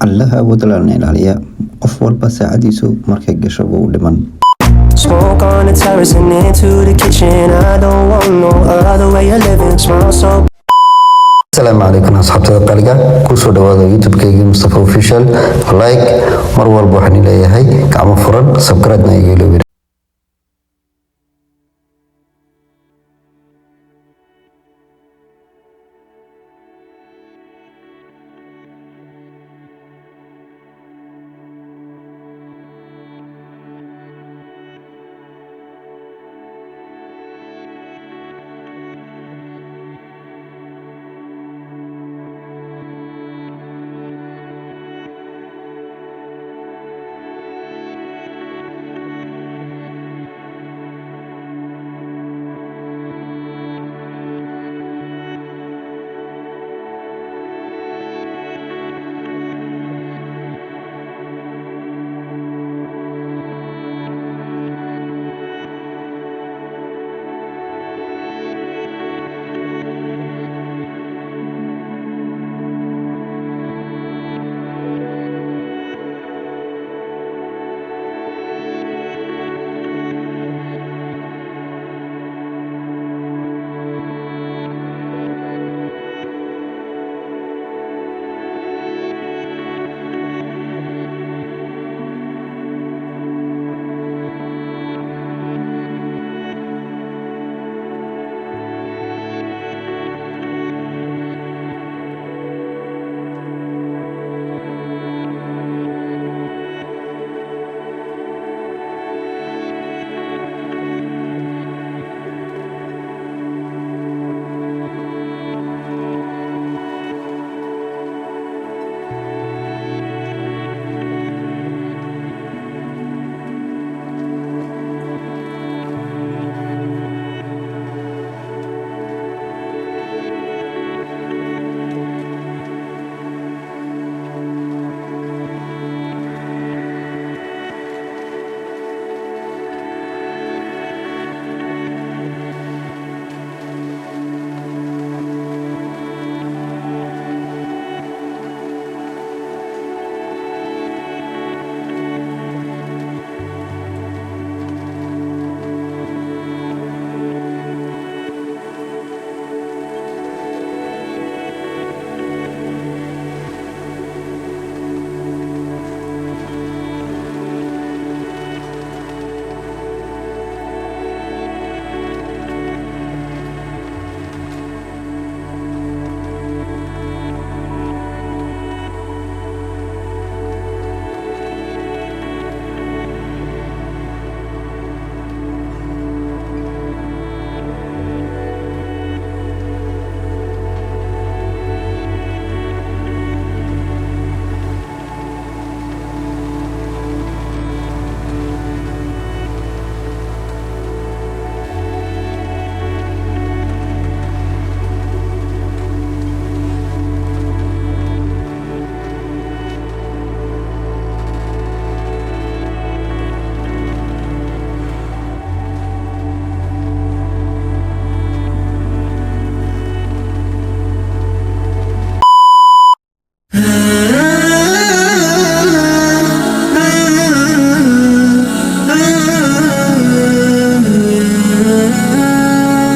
Allaha wadlan ilaaliya qof walba saacadiisu markay gasho wuu dhiman. Smoke on the terrace and into the kitchen. I don't want no other way of living. Smile so. السلام عليكم أصحاب القلقة كوسو دوادو يوتيوب كيجي مصطفى اوفيشال لايك مروال بوحني ليهي كعمو فرن سبسكرايب نايجي